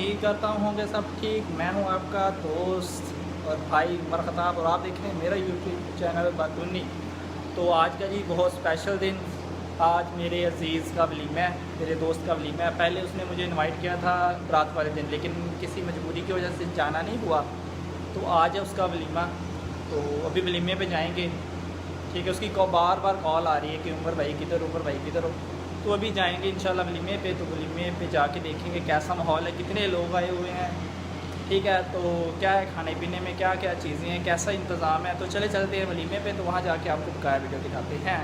उम्मीद करता हूँ होंगे सब ठीक। मैं हूँ आपका दोस्त और भाई उमर खत्ताब और आप देख रहे हैं मेरा यूट्यूब चैनल पurani। तो आज का जी बहुत स्पेशल दिन। आज मेरे अजीज़ का वलीमा है, मेरे दोस्त का वलीमा है। पहले उसने मुझे इनवाइट किया था रात वाले दिन, लेकिन किसी मजबूरी की वजह से जाना नहीं हुआ। तो आज है उसका वलीमा, तो अभी वलीमे पे जाएंगे। ठीक है, उसकी बार बार कॉल आ रही है कि उमर भाई किधर, उमर भाई किधर हो। तो अभी जाएंगे इंशाल्लाह वलीमे पे। तो वलीमे पे जाके देखेंगे कैसा माहौल है, कितने लोग आए हुए हैं। ठीक है, तो क्या है खाने पीने में, क्या क्या चीज़ें हैं, कैसा इंतज़ाम है। तो चले चलते हैं वलीमे पे, तो वहाँ जाके आपको बकाया वीडियो दिखाते हैं।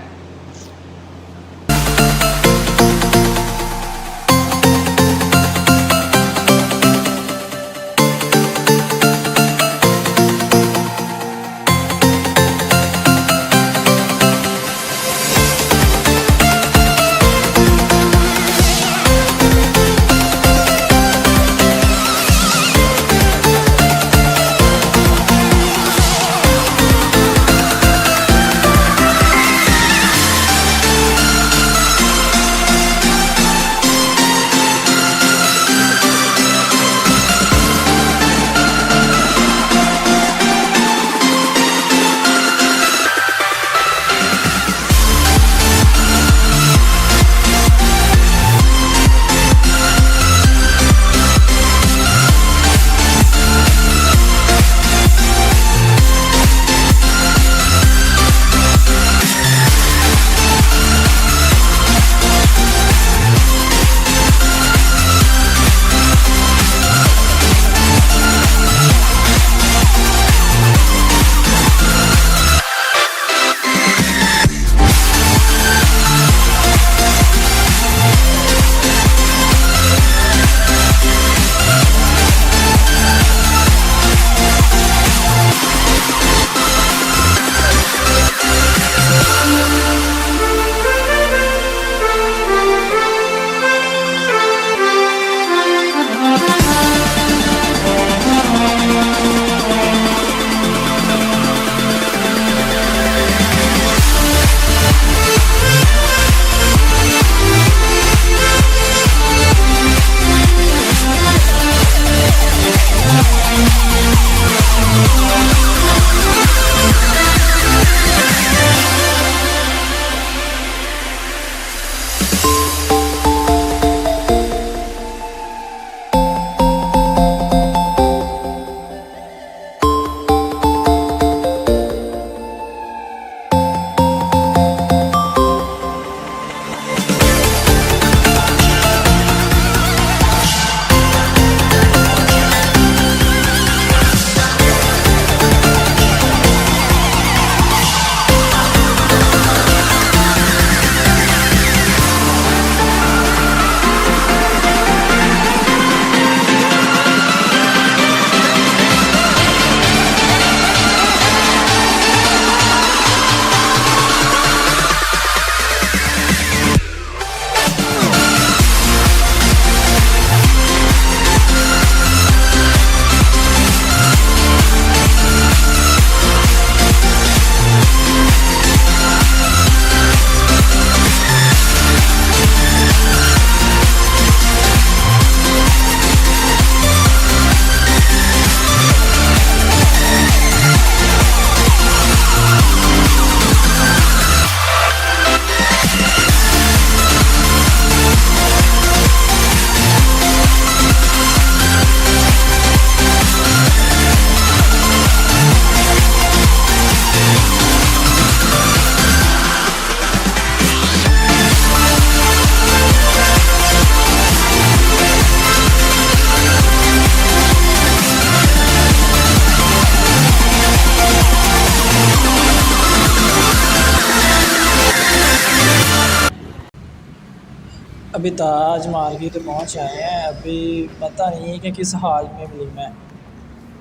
अभी ताज मार्केट पहुंच आए हैं। अभी पता नहीं है कि किस हाल में वलीमा है,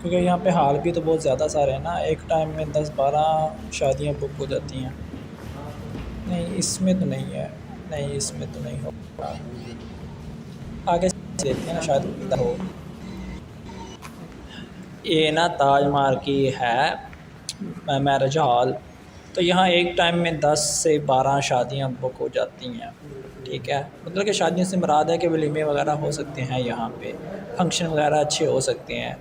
क्योंकि यहाँ पे हाल भी तो बहुत ज़्यादा सारे हैं ना। एक टाइम में 10-12 शादियाँ बुक हो जाती हैं। नहीं, इसमें तो नहीं है, नहीं इसमें तो नहीं होगा। आगे देखते हैं ना, शायद हो। ये ना ताज मार्केट है मैरिज हॉल। तो यहाँ एक टाइम में 10 से 12 शादियाँ बुक हो जाती हैं। ठीक है, मतलब कि शादियों से मुराद है कि वलीमे वगैरह हो सकते हैं, यहाँ पे फंक्शन वगैरह अच्छे हो सकते हैं।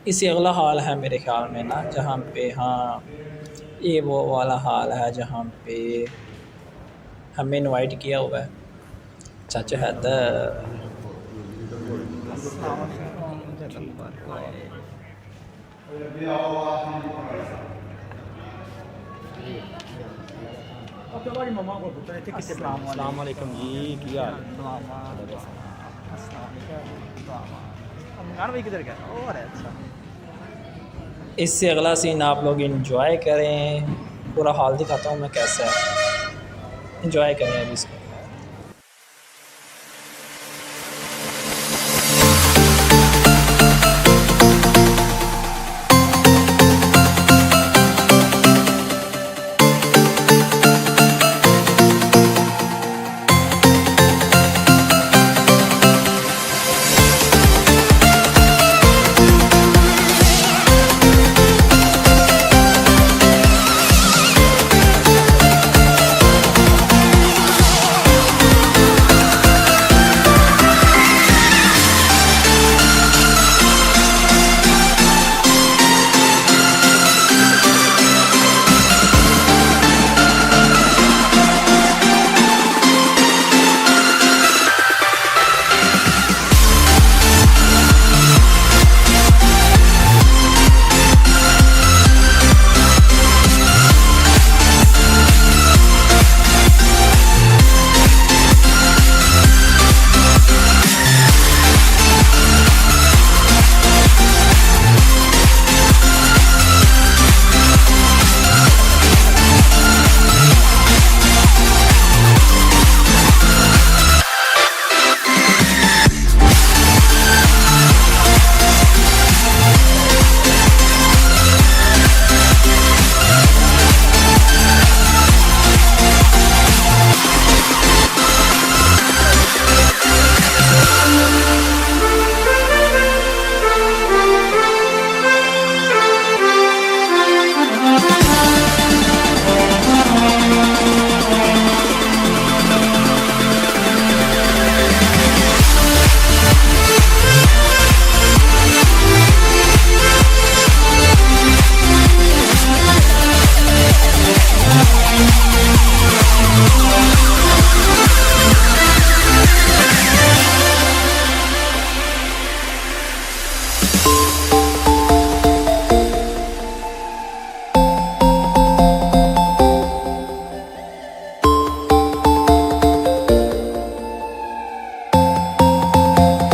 इससे अगला हाल है मेरे ख़्याल में ना, जहाँ पे हाँ ये वो वाला हाल है जहाँ पे हमें इनवाइट किया हुआ है चाचा हैदर। अस्सलाम वालेकुम जल्दी। अस्सलाम वालेकुम जी, किया भाई किधर गया? और है अच्छा। इससे अगला सीन आप लोग इंजॉय करें, पूरा हाल दिखाता हूँ मैं कैसा है, इंजॉय करें अभी इसको।